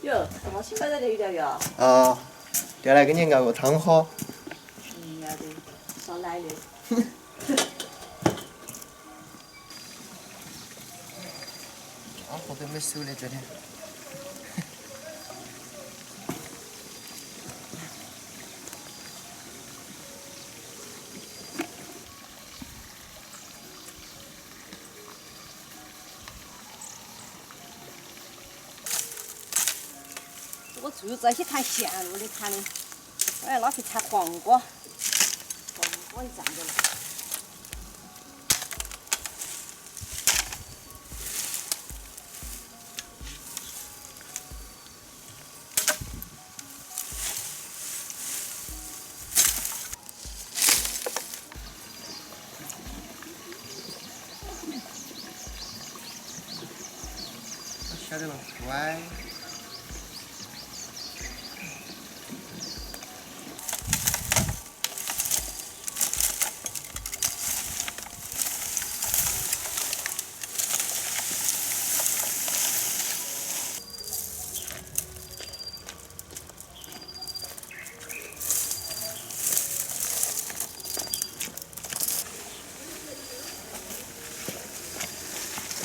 哟，怎么新买的这一条哟？啊，调来给你熬个汤喝。要得，烧奶的。家伙都没收嘞，昨天。我主要这些看线路的看的，我要拿去采黄瓜，黄瓜一站着了。我晓得了，乖。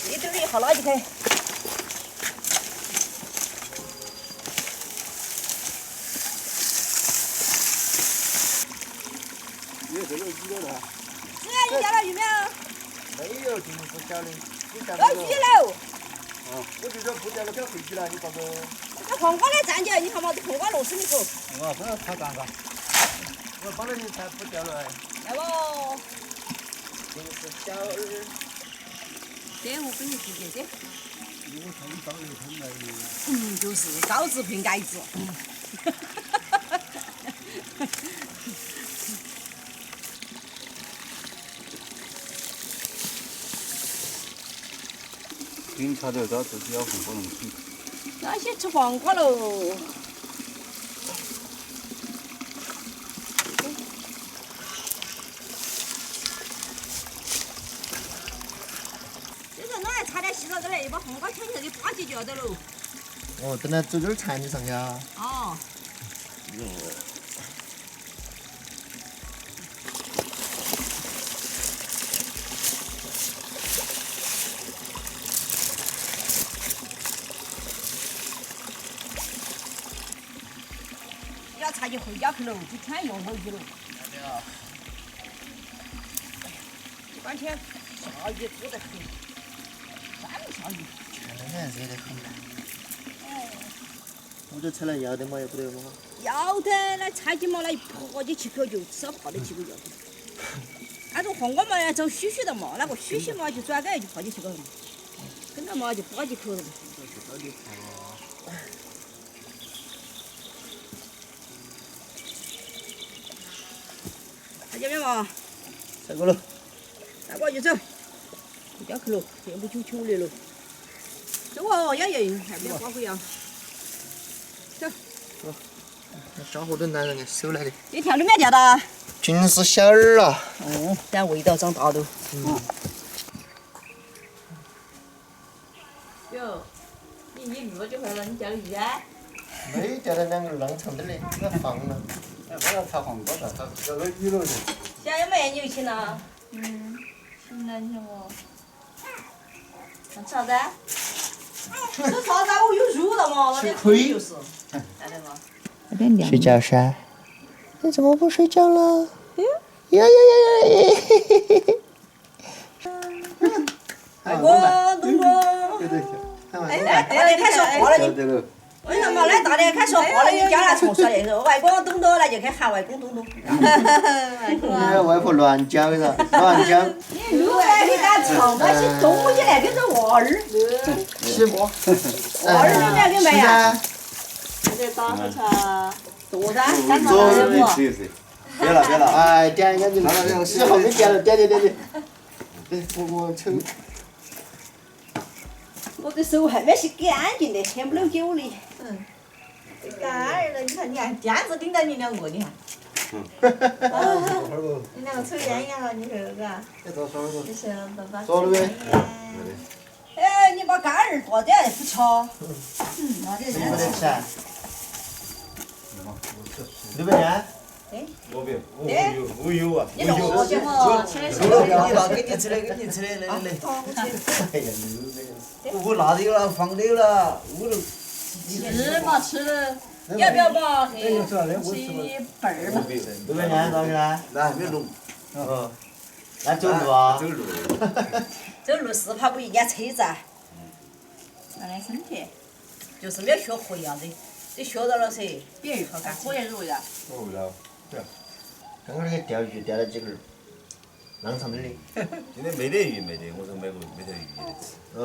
一丢一好垃圾开。有这个鱼了的。今天鱼钓了鱼没有？没有，今天不晓得。你钓有鱼喽！哦，我就说不钓了，该回去了，你咋个？这黄瓜的站起来，你看嘛，这黄瓜螺丝里头。我不要炒蛋糕。我帮了你才不钓了。来不？今是小儿。这我给你直接的。我看你高油很来的。就是高质配矮质。警察都找自己要黄瓜弄皮。那些吃黄瓜喽。这个弄来插点细到这来，又把黄瓜切切给扒起就要得喽。哦，等下走点儿缠你上去啊。哦。要插进回家去喽，就全用回去喽。一般天下雨多得很，山下雨。天天热得很。我这车来要得嘛，要不得嘛。要得，那插进嘛，那一爬起去口就吃爬得起个要得。那种黄瓜嘛，要走须须的嘛，那个须须嘛就转个就爬起去个了嘛，跟着嘛就爬起口了嘛。看见没嘛？采过了。带过去走，回家去喽，天不久秋的喽。走哦，要人，还没有刮回呀。走。家伙都男人给收来的。这条里面钓的。尽是小饵啊。哦，但味道长大喽。哟，你录了这会儿了，你钓的鱼啊？没钓到两个浪长点的，那放了。哎，我要炒黄瓜的，他钓了鱼了的。现在有没有请了？请了你哦。想吃啥子？吃啥子？我有肉了嘛，那点亏就是。来得嘛。睡觉噻。你怎么不睡觉了？呀呀呀呀！外公，东东。对对对。哎，大点开说话了你。对了。我跟你说嘛，那大点开说话了，你家那从小的时候，外公东东，那就开喊外公东东。外公啊。你外婆乱讲的噻，乱讲。你录来你敢唱嘛？去东起来跟着娃儿。是不？娃儿你两个没呀？这打火茶，多噻，昨日没吃一次。别了别了，哎，点眼睛，洗后面点了，点。对，我瞅。我的手还没洗干净的，添不了酒的。干儿了，你看，尖子盯着你两个，你看。你两个抽烟也好，你说嘎？再多说一个。你说爸爸说了呗。哎，你把干儿多点不吃。那这你不得人吃啊？600元？我别，我有啊，你弄我去嘛，吃的给你了，给你吃的，给你吃的，来来来。哎呀，600元。我拿的有了，放的有了，我都。吃嘛吃，要不要嘛？吃一半儿嘛。 600元多少钱？那还没弄。嗯。那走路啊？走路。走路4跑不一家车子啊。锻炼身体。就是没有学会呀的，你学到了噻，别人好干。我也是为了。我为了。刚刚那个钓鱼钓了几根儿，浪长点的。今天没得鱼，没得，我说没得鱼的吃。哦。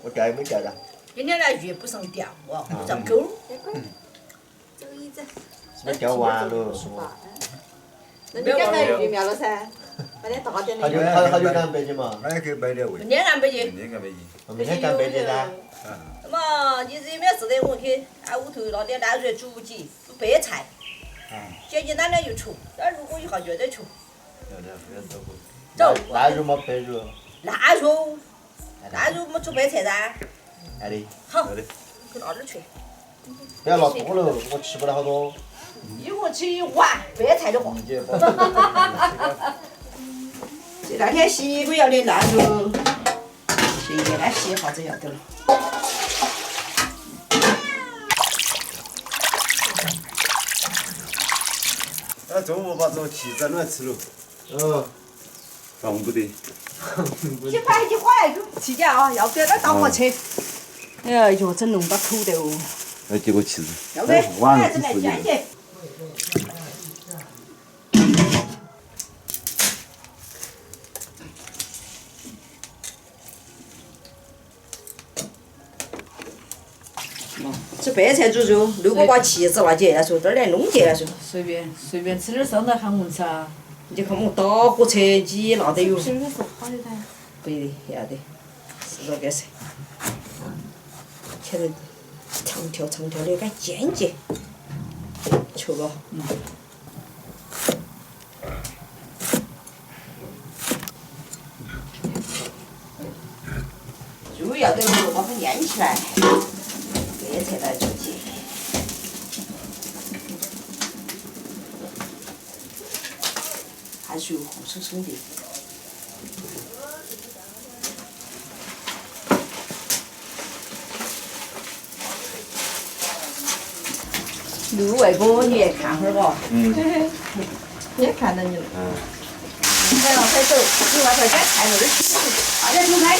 我钓也没钓着。今天那鱼不是用钓哦，叫钩。这个椅子。是不是钓完了？那你赶到鱼苗了噻？把点大点的。好久赶北京嘛？那也可以买点喂。明天赶北京。明天赶北京。明天赶北京噻。那么你这没事的，我去俺屋头拿点腊肉煮鸡，白菜。简简单单就出，那如果一下就得出。走。腊肉嘛，白肉。腊肉么煮白菜噻。爱的。好，去拿点儿去。不要拿多了，我吃不了好多。一个吃一碗白菜的话。这那天洗衣服要的腊肉，现在那洗一下子要得了。那中午把这个鸡蒸来吃了。放不得。去买一花来给起家啊，要不然那当我吃。哎呦，整弄到口的哦。来接个旗子。要不然还是来煎去。吃白菜煮肉，如果把旗子拿起来说，这儿来弄起来说。随便吃点生的喊我吃啊。你看我们打火车鸡那都有。这个是好的噻。不的，要得，是这个噻。切得长条的，干尖尖，球了。肉要得不把它腌起来，白菜来煮鸡。还是有活生生的。刘外公，你也看会儿吧。也看到你了。再往回走，你外头该菜那儿洗，快点煮开。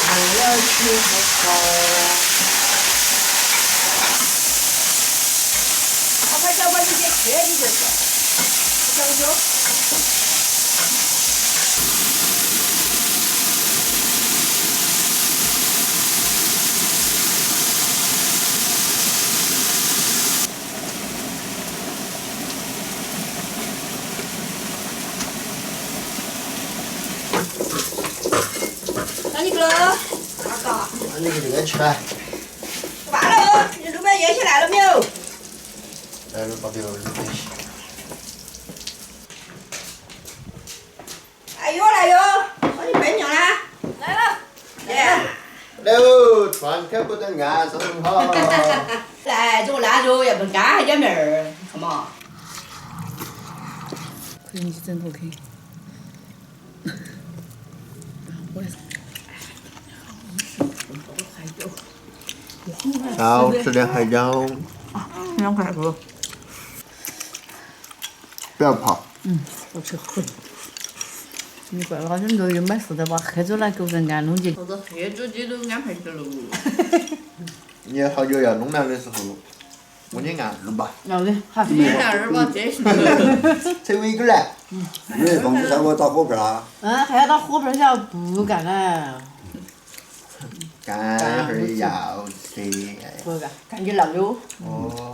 我要去喝快小把你给切的就是，讲究。那你个，那个，那你这个吃吧。完了，你路边腌起来了没有？来了，把这个肉给洗。来哟来哟，我的笨娘啦！来了，来。来哦，川口不等岸上好。来，这个腊肉要不干一点面儿，看嘛。可以你去枕头去。我也是。少吃点海椒，2块多。不要怕。好吃很。你怪老兄都又买4的把黑猪来狗人安弄进。或者黑猪鸡都安排起了。你好久要弄凉的时候，我给你按弄吧。要得，好。你那儿把这些。扯尾根来。你放不下我打火盆啊？还要打火盆下不干了。干会儿要得。不干，干起浪溜。哦。